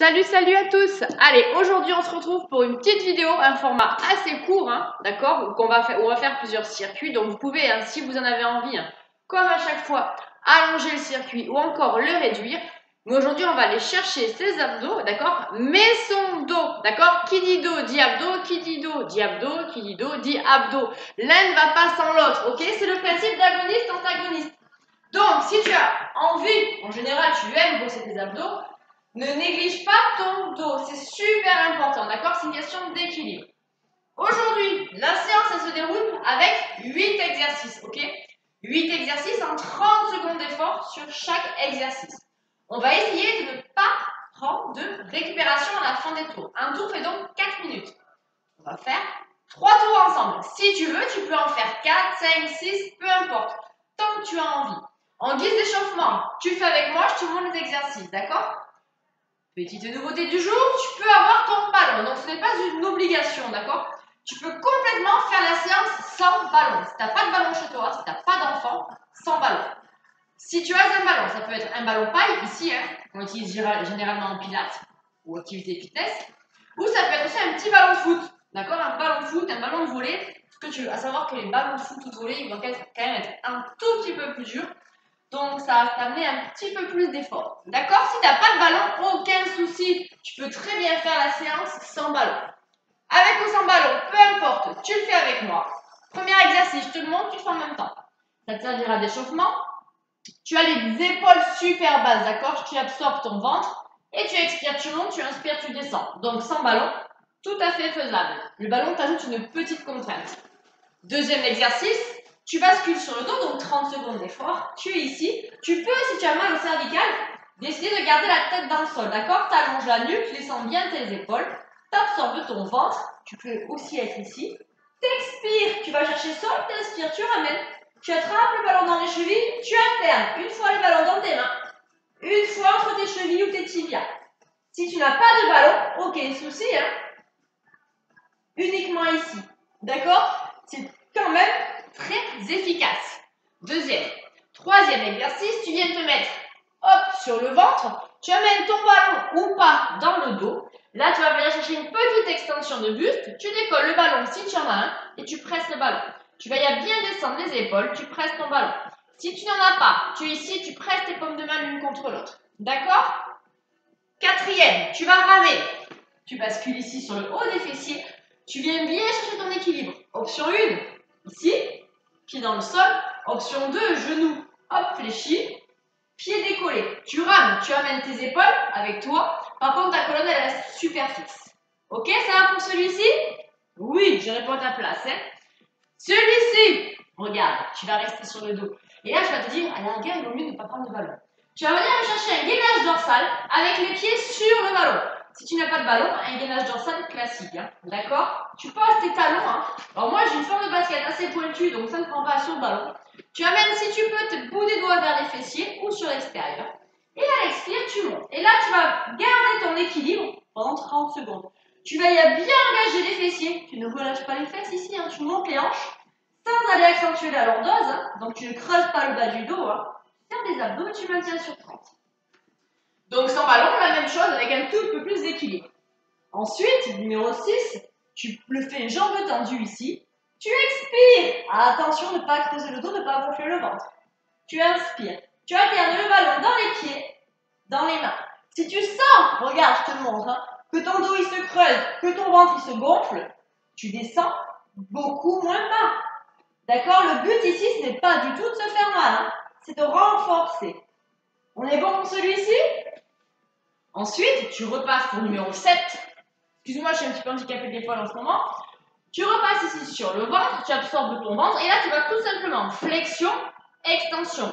Salut, salut à tous. Allez, aujourd'hui on se retrouve pour une petite vidéo, un format assez court, d'accord, où on va faire plusieurs circuits. Donc vous pouvez, si vous en avez envie, comme à chaque fois, allonger le circuit ou encore le réduire. Mais aujourd'hui on va aller chercher ses abdos, d'accord, mais son dos, d'accord. Qui dit dos dit abdos, qui dit dos dit abdos, qui dit dos dit abdos. L'un ne va pas sans l'autre, ok. C'est le principe d'agoniste-antagoniste. Donc si tu as envie, en général tu aimes bosser tes abdos, ne néglige pas ton dos, c'est super important, d'accord? C'est une question d'équilibre. Aujourd'hui, la séance, elle se déroule avec 8 exercices, ok? 8 exercices en 30 secondes d'effort sur chaque exercice. On va essayer de ne pas prendre de récupération à la fin des tours. Un tour fait donc 4 minutes. On va faire 3 tours ensemble. Si tu veux, tu peux en faire 4, 5, 6, peu importe, tant que tu as envie. En guise d'échauffement, tu fais avec moi, je te montre les exercices, d'accord? Petite nouveauté du jour, tu peux avoir ton ballon, donc ce n'est pas une obligation, d'accord? Tu peux complètement faire la séance sans ballon. Si tu n'as pas de ballon chez toi, si tu n'as pas d'enfant, sans ballon. Si tu as un ballon, ça peut être un ballon paille, ici, qu'on utilise généralement en pilates ou activité fitness, ou ça peut être aussi un petit ballon de foot, d'accord? Un ballon de foot, un ballon de volley, ce que tu veux. À savoir que les ballons de foot ou de volley, ils vont quand même être un tout petit peu plus durs. Donc, ça va t'amener un petit peu plus d'effort. D'accord? Si tu n'as pas de ballon, aucun souci. Tu peux très bien faire la séance sans ballon. Avec ou sans ballon, peu importe, tu le fais avec moi. Premier exercice, je te le montre, tu le fais en même temps. Ça te servira d'échauffement. Tu as les épaules super basses, d'accord? Tu absorbes ton ventre et tu expires, tu montes, tu inspires, tu descends. Donc, sans ballon, tout à fait faisable. Le ballon t'ajoute une petite contrainte. Deuxième exercice. Tu bascules sur le dos, donc 30 secondes d'effort. Tu es ici. Tu peux, si tu as mal au cervical, décider de garder la tête dans le sol, d'accord? Tu allonges la nuque, tu descends bien tes épaules. Tu absorbes ton ventre. Tu peux aussi être ici. T'expires. Tu vas chercher sol, t'inspires, tu ramènes. Tu attrapes le ballon dans les chevilles, tu alternes. Une fois le ballon dans tes mains, une fois entre tes chevilles ou tes tibias. Si tu n'as pas de ballon, aucun souci, uniquement ici. D'accord? C'est quand même très efficace. Troisième exercice, tu viens te mettre sur le ventre, tu amènes ton ballon ou pas dans le dos. Là, tu vas venir chercher une petite extension de buste, tu décolles le ballon si tu en as un et tu presses le ballon. Tu vas y bien descendre les épaules, tu presses ton ballon. Si tu n'en as pas, tu es ici, tu presses tes paumes de main l'une contre l'autre. D'accord? Quatrième, tu vas ramer. Tu bascules ici sur le haut des fessiers. Tu viens bien chercher ton équilibre. Option 1, ici, pied dans le sol. Option 2, genou, fléchi, pied décollé. Tu rames, tu amènes tes épaules avec toi. Par contre, ta colonne, elle reste super fixe. Ok, ça va pour celui-ci? Oui, je réponds à ta place. Celui-ci, regarde, tu vas rester sur le dos. Et là, je vais te dire, à la rigueur, il vaut mieux ne pas prendre de ballon. Tu vas venir me chercher un gainage dorsal avec les pieds sur le ballon. Si tu n'as pas de ballon, un gainage dorsal classique, d'accord? Tu poses tes talons, Alors moi, j'ai une forme de basket assez pointue, donc ça ne prend pas sur le ballon. Tu amènes, si tu peux, tes bouts des doigts vers les fessiers ou sur l'extérieur. Et à l'expire, tu montes. Et là, tu vas garder ton équilibre pendant 30 secondes. Tu vas y bien engager les fessiers. Tu ne relâches pas les fesses ici, tu montes les hanches sans aller accentuer la lordose. Donc, tu ne creuses pas le bas du dos. Tu fermes les abdos et tu maintiens sur 30. Donc, sans ballon, la même chose avec un tout peu plus d'équilibre. Ensuite, numéro 6, tu le fais jambes tendues ici. Tu expires. Attention de ne pas creuser le dos, de ne pas gonfler le ventre. Tu inspires. Tu alternes le ballon dans les pieds, dans les mains. Si tu sens, regarde, je te le montre, que ton dos il se creuse, que ton ventre il se gonfle, tu descends beaucoup moins bas. D'accord? Le but ici, ce n'est pas du tout de se faire mal, c'est de renforcer. On est bon pour celui-ci? Ensuite, tu repasses pour numéro 7. Excuse-moi, je suis un petit peu handicapée des fois en ce moment. Tu repasses ici sur le ventre, tu absorbes ton ventre et là, tu vas tout simplement flexion, extension.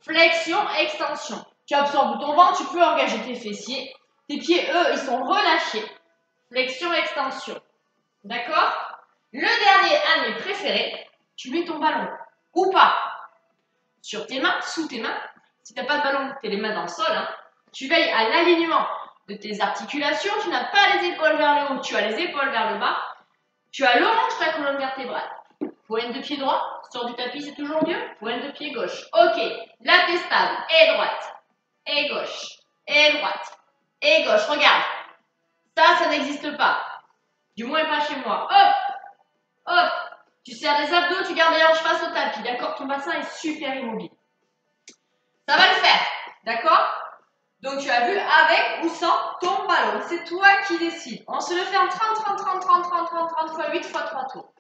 Flexion, extension. Tu absorbes ton ventre, tu peux engager tes fessiers. Tes pieds, eux, ils sont relâchés. Flexion, extension. D'accord? Le dernier, un de mes préférés, tu mets ton ballon ou pas sur tes mains, sous tes mains. Si tu n'as pas de ballon, tu as les mains dans le sol. Tu veilles à l'alignement de tes articulations. Tu n'as pas les épaules vers le haut, tu as les épaules vers le bas. Tu allonges ta colonne vertébrale. Pointe de pied droit, sors du tapis, c'est toujours mieux. Pointe de pied gauche. Ok, là tu es stable. Et droite, et gauche, et droite. Et gauche, regarde. Ça n'existe pas. Du moins pas chez moi. Hop, hop. Tu serres les abdos, tu gardes les hanches face au tapis. D'accord? Ton bassin est super immobile. Ça va le faire. D'accord? Donc tu as vu avec ou sans ton ballon. C'est toi qui décides. On se le fait en 30, 30, 30, 30, 30, 30, 30 fois 8 fois 3 tours.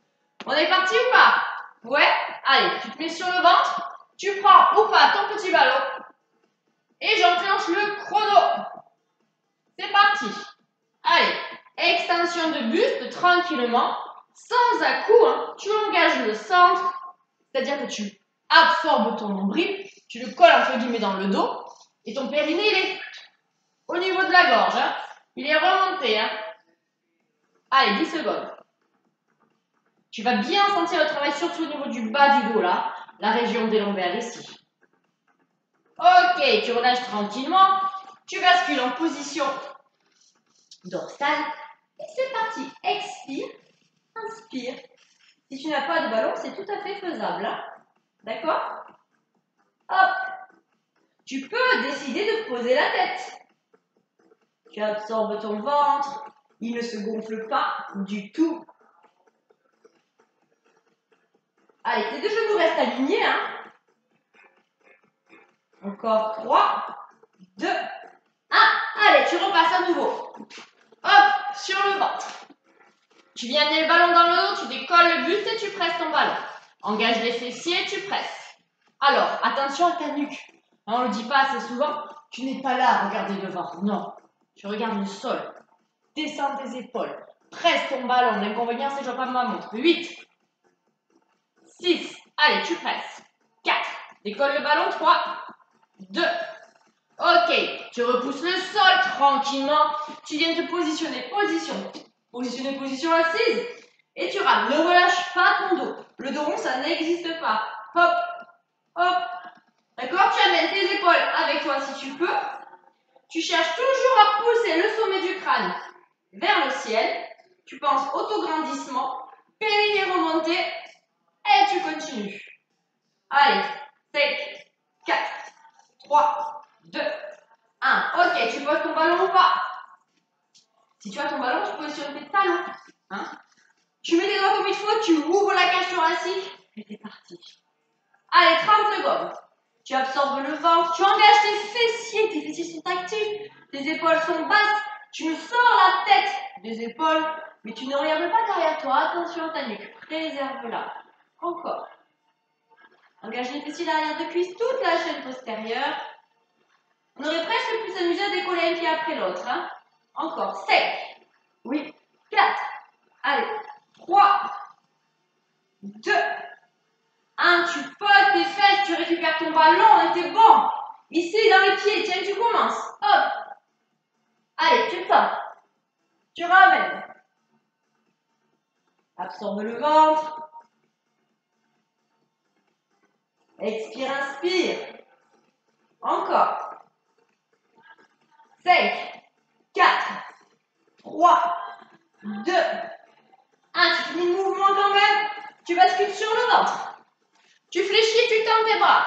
On est parti ou pas? Ouais? Allez, tu te mets sur le ventre. Tu prends ou pas ton petit ballon. Et j'enclenche le chrono. C'est parti. Allez, extension de buste tranquillement, sans à-coup. Hein. Tu engages le centre, c'est-à-dire que tu absorbes ton nombril, tu le colles entre guillemets dans le dos, et ton périnée, il est au niveau de la gorge. Hein. Il est remonté. Hein. Allez, 10 secondes. Tu vas bien sentir le travail surtout au niveau du bas du dos, là, la région des lombaires ici. Ok, tu relâches tranquillement. Tu bascules en position dorsale. Et c'est parti. Expire. Inspire. Si tu n'as pas de ballon, c'est tout à fait faisable. Hein. D'accord? Hop. Tu peux décider de poser la tête. Tu absorbes ton ventre. Il ne se gonfle pas du tout. Allez, tes deux genoux restent alignés. Hein. Encore 3, 2, 1. Allez, tu repasses à nouveau. Hop, sur le ventre. Tu viens amener le ballon dans le dos, tu décolles le buste et tu presses ton ballon. Engage les fessiers, tu presses. Alors, attention à ta nuque. On ne le dit pas assez souvent, tu n'es pas là à regarder devant. Non, tu regardes le sol. Descends tes épaules. Presse ton ballon. L'inconvénient, c'est que je ne vois pas ma montre. 8, 6, allez, tu presses. 4, décolle le ballon. 3, 2, ok, tu repousses le sol tranquillement. Tu viens te positionner. Position assise. Et tu rames. Ne relâche pas ton dos. Le dos rond, ça n'existe pas. Hop, hop. D'accord? Tu amènes tes épaules avec toi si tu peux. Tu cherches toujours à pousser le sommet du crâne vers le ciel. Tu penses autograndissement. Périnée remontée. Et tu continues. Allez, 5, 4, 3, 2, 1. Ok, tu poses ton ballon ou pas? Si tu as ton ballon, tu positionnes tes talons. Hein? Tu mets tes doigts comme il faut, tu ouvres la cage thoracique et c'est parti. Allez, 30 secondes. Tu absorbes le ventre, tu engages tes fessiers sont actifs, tes épaules sont basses, tu sors la tête des épaules, mais tu ne regardes pas derrière toi. Attention à ta nuque, préserve-la. Encore. Engage les fessiers derrière de cuisse, toute la chaîne postérieure. On aurait presque pu s'amuser à décoller un pied après l'autre. Hein? Encore. 5, oui, 4, allez, 3, 2, 1, tu poses tes fesses, tu récupères ton ballon, et t'es bon. Ici, dans les pieds, tiens, tu commences. Hop. Allez, tu tends. Tu ramènes. Absorbe le ventre. Expire, inspire. Encore. 5, 4, 3, 2, 1. Tu finis le mouvement quand même. Tu bascules sur le ventre. Tu fléchis, tu tends tes bras.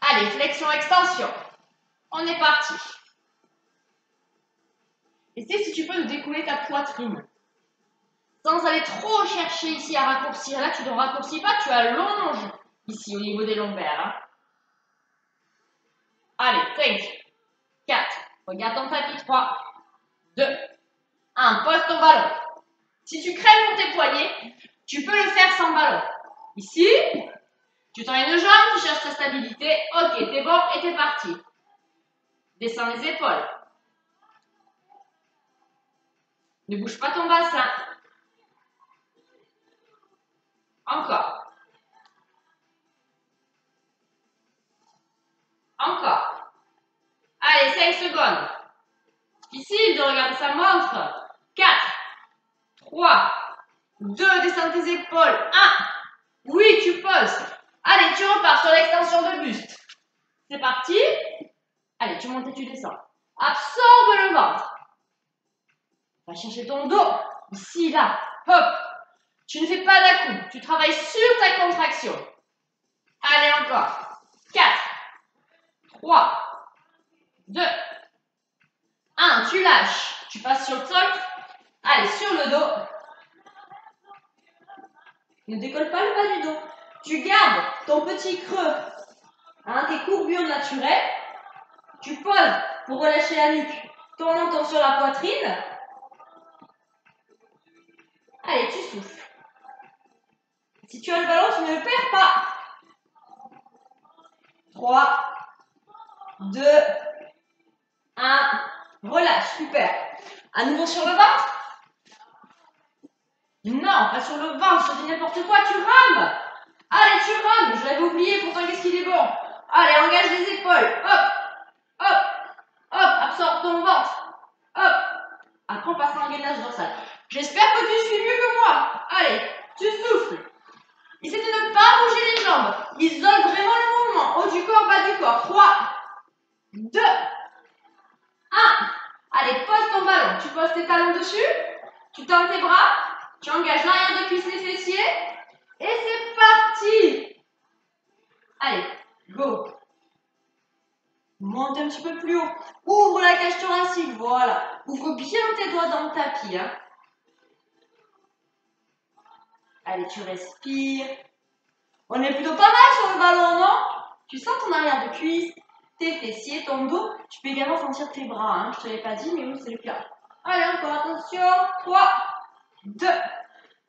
Allez, flexion, extension. On est parti. Essaye si tu peux de découler ta poitrine. Sans aller trop chercher ici à raccourcir. Là, tu ne raccourcis pas, tu allonges ici au niveau des lombaires. Hein. Allez, 5, 4, regarde ton tapis, 3, 2, 1, pose ton ballon. Si tu crèves pour tes poignets, tu peux le faire sans ballon. Ici, tu tends une jambe, tu cherches ta stabilité. Ok, t'es bon et t'es parti. Descends les épaules. Ne bouge pas ton bassin. Encore. Encore. Allez, 5 secondes. Difficile de regarder sa montre. 4, 3, 2, descends tes épaules. 1. Oui, tu poses. Allez, tu repars sur l'extension de buste. C'est parti. Allez, tu montes et tu descends. Absorbe le ventre. Va chercher ton dos. Ici, là. Hop. Tu ne fais pas d'à-coup. Tu travailles sur ta contraction. Allez, encore. 4, 3, 2, lâches. Tu passes sur le sol. Allez, sur le dos. Ne décolle pas le bas du dos. Tu gardes ton petit creux, hein, tes courbures naturelles. Tu poses pour relâcher la nuque. Ton menton sur la poitrine. Allez, tu souffles. Si tu as le ballon, tu ne le perds pas. 3, 2, 1. Relâche, super. À nouveau sur le ventre. Non, pas sur le ventre, je dis n'importe quoi, tu rames. Allez, tu rames. Je l'avais oublié, pourtant qu'est-ce qu'il est bon. Allez, engage les épaules. Hop, hop, hop, absorbe ton ventre. Hop. Après, on passe en gainage dorsal. J'espère que tu suis mieux que moi. Allez, tu souffles. Essaie de ne pas bouger les jambes. Isole vraiment le mouvement. Haut du corps, bas du corps. 3, 2, 1. Allez, pose ton ballon. Tu poses tes talons dessus. Tu tends tes bras. Tu engages l'arrière de cuisse, les fessiers. Et c'est parti. Allez, go. Monte un petit peu plus haut. Ouvre la cage thoracique. Voilà. Ouvre bien tes doigts dans le tapis. Hein. Allez, tu respires. On est plutôt pas mal sur le ballon, non? Tu sens ton arrière de cuisse, tes fessiers, ton dos. Tu peux également sentir tes bras. Hein. Je ne te l'ai pas dit, mais oui, c'est le cas. Allez, encore attention. 3, 2,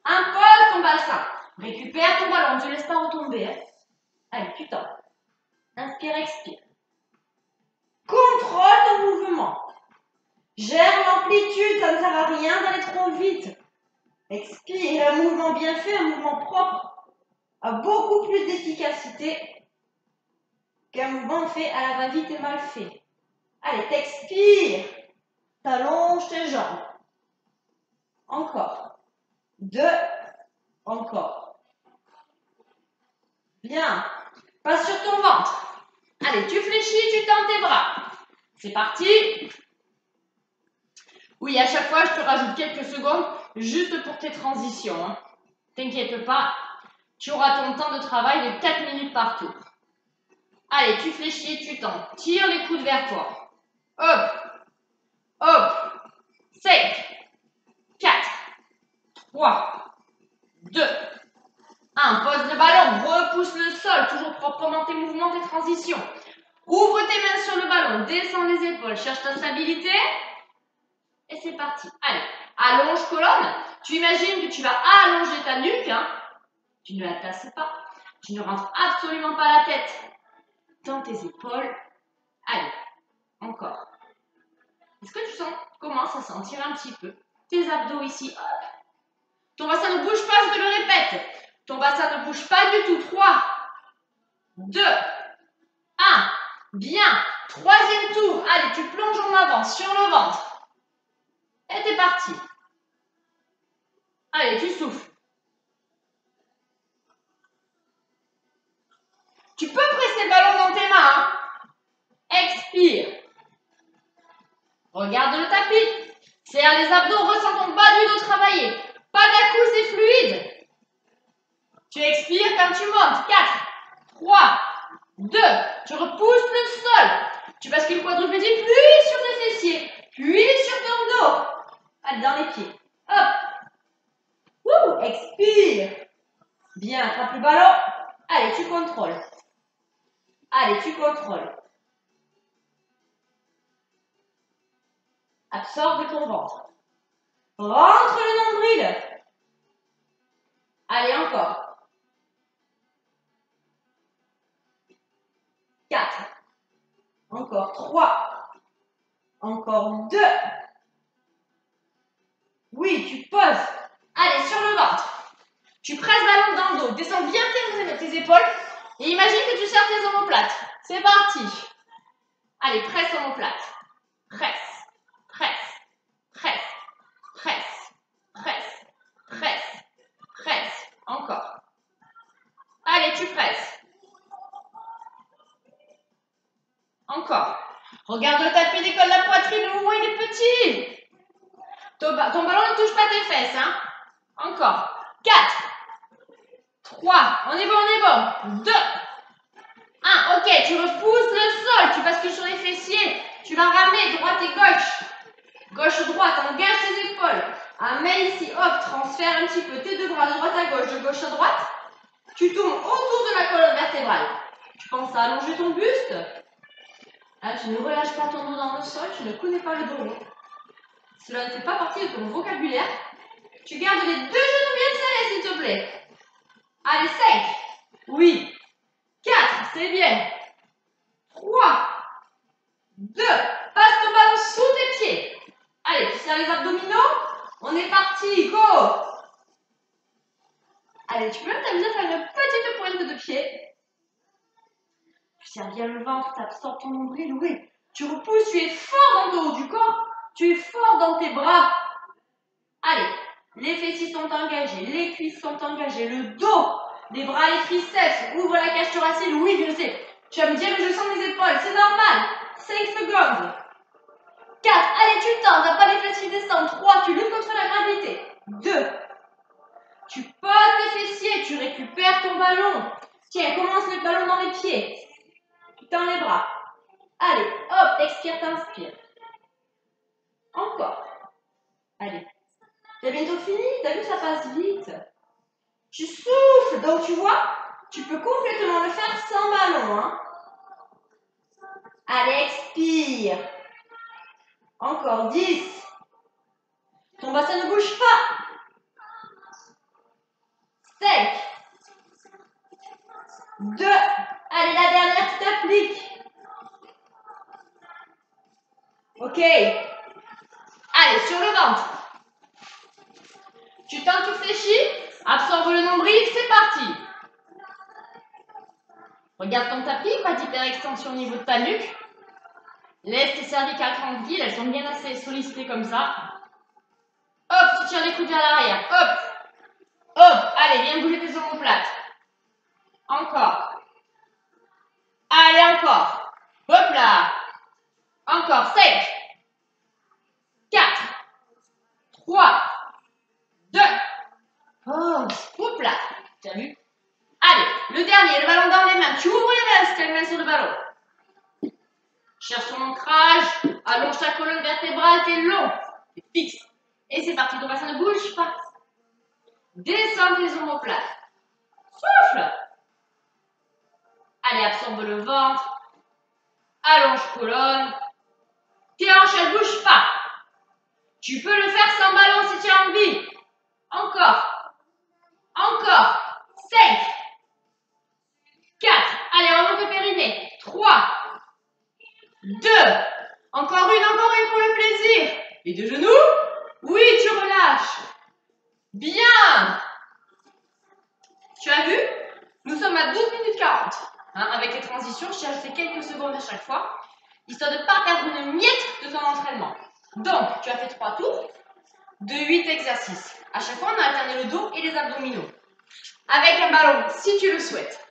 1. Pose ton bassin. Récupère ton ballon. Ne te laisse pas retomber. Hein. Allez, tu tends. Inspire, expire. Contrôle ton mouvement. Gère l'amplitude. Ça ne sert à rien d'aller trop vite. Expire. Un mouvement bien fait, un mouvement propre a beaucoup plus d'efficacité qu'un mouvement fait à la va-vite et mal fait. Allez, t'expires. T'allonges tes jambes. Encore. 2. Encore. Bien. Passe sur ton ventre. Allez, tu fléchis, tu tends tes bras. C'est parti. Oui, à chaque fois, je te rajoute quelques secondes juste pour tes transitions. Hein. T'inquiète pas, tu auras ton temps de travail de 4 minutes par tour. Allez, tu fléchis, tu tends. Tire les coudes vers toi. Hop, hop. 5, 4, 3, 2, 1. Pose le ballon, repousse le sol, toujours propre pendant tes mouvements, tes transitions. Ouvre tes mains sur le ballon, descends les épaules, cherche ta stabilité. Et c'est parti. Allez, allonge colonne. Tu imagines que tu vas allonger ta nuque. Hein. Tu ne la tasses pas. Tu ne rentres absolument pas la tête dans tes épaules. Allez, encore. Est-ce que tu commences à sentir un petit peu tes abdos ici? Hop. Ton bassin ne bouge pas, je te le répète. Ton bassin ne bouge pas du tout. 3, 2, 1. Bien. Troisième tour. Allez, tu plonges en avant sur le ventre. Et t'es parti. Allez, tu souffles. Tu peux presser le ballon dans tes mains. Hein. Expire. Regarde le tapis. Serre les abdos, ressens ton bas du dos travailler. Pas d'à-coups, c'est fluide. Tu expires quand tu montes. 4, 3, 2. Tu repousses le sol. Tu bascules quadrupédie, puis sur tes fessiers, puis sur ton dos. Allez, dans les pieds. Hop. Wouh, expire. Bien, attrape le ballon. Allez, tu contrôles. Allez, tu contrôles. Absorbe ton ventre. Rentre le nombril. Allez, encore. 4. Encore 3. Encore 2. Oui, tu poses. Allez, sur le ventre. Tu presses la langue dans le dos. Descends bien tes épaules. Et imagine que tu serres tes omoplates. C'est parti. Allez, presse omoplate. Presse, presse, presse, presse, presse, presse, presse. Encore. Allez, tu presses. Encore. Regarde le tapis, décolle la poitrine, le mouvement il est petit. Ton ballon ne touche pas tes fesses. Hein. Encore. 4, 3, on est bon. 2, 1, ok, tu repousses le sol, tu bascules sur les fessiers, tu vas ramer droite et gauche. Gauche-droite, engage tes épaules. Un main ici, hop, transfère un petit peu tes deux bras de droite à gauche, de gauche à droite. Tu tournes autour de la colonne vertébrale. Tu penses à allonger ton buste. Hein, tu ne relâches pas ton dos dans le sol, tu ne connais pas le dos rond. Cela ne fait pas partie de ton vocabulaire. Tu gardes les deux genoux bien serrés, s'il te plaît. Allez, 5. Oui. 4, c'est bien. 3, 2, passe ton ballon sous tes pieds. Allez, tu serres les abdominaux. On est parti, go. Allez, tu peux même t'amuser à faire une petite pointe de pied. Tu serres bien le ventre, tu absorbes ton nombril, oui. Tu repousses, tu es fort dans le haut du corps. Tu es fort dans tes bras. Allez, les fessiers sont engagés, les cuisses sont engagées, le dos, les bras, les triceps, ouvre la cage thoracique, oui, je sais. Tu vas me dire, je sens mes épaules, c'est normal. 5 secondes. 4, allez, tu tends, t'as pas les fesses qui descendent. 3, tu luttes contre la gravité. 2, tu poses tes fessiers, tu récupères ton ballon. Tiens, commence le ballon dans les pieds. Tu tends les bras. Allez, hop, expire, t'inspire. Encore. Allez. T'as bientôt fini, t'as vu, ça passe vite. Tu souffles, donc tu vois, tu peux complètement le faire sans ballon. Hein. Allez, expire. Encore 10. Ton bassin ne bouge pas. 5. 2. Allez, la dernière, tu t'appliques. Ok. Allez, sur le ventre. Tu tends, tu fléchis. Absorbe le nombril, c'est parti. Regarde ton tapis, pas d'hyperextension au niveau de ta nuque. Laisse tes cervicales tranquilles, elles sont bien assez sollicitées comme ça. Hop, tu tires les coudes vers l'arrière. Hop. Hop. Allez, viens bouger tes omoplates. Encore. Allez, encore. Hop là. Encore. 5. 4. 3. 2. Oh, hop là. Tu as vu? Allez, le dernier, le ballon dans les mains. Tu ouvres les mains si tu as les mains sur le ballon. Cherche ton ancrage. Allonge ta colonne vertébrale. T'es long. T'es fixe. Et c'est parti. Ton bassin ne bouge pas. Descends tes omoplates. Souffle. Allez, absorbe le ventre. Allonge colonne. Tes hanches, elles ne bougent pas. Tu peux le faire sans ballon si tu as envie. Encore. Encore. 5. 4. Allez, remonte le périnée. 3. 2. Encore une pour le plaisir. Les deux genoux. Oui, tu relâches. Bien. Tu as vu? Nous sommes à 12 minutes 40. Hein, avec les transitions, je t'ai ajouté quelques secondes à chaque fois, histoire de ne pas perdre une miette de ton entraînement. Donc, tu as fait 3 tours de 8 exercices. À chaque fois, on a alterné le dos et les abdominaux. Avec un ballon, si tu le souhaites.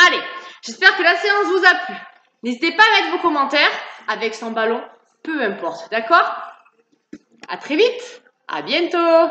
Allez, j'espère que la séance vous a plu. N'hésitez pas à mettre vos commentaires, avec son ballon, peu importe, d'accord? À très vite, à bientôt.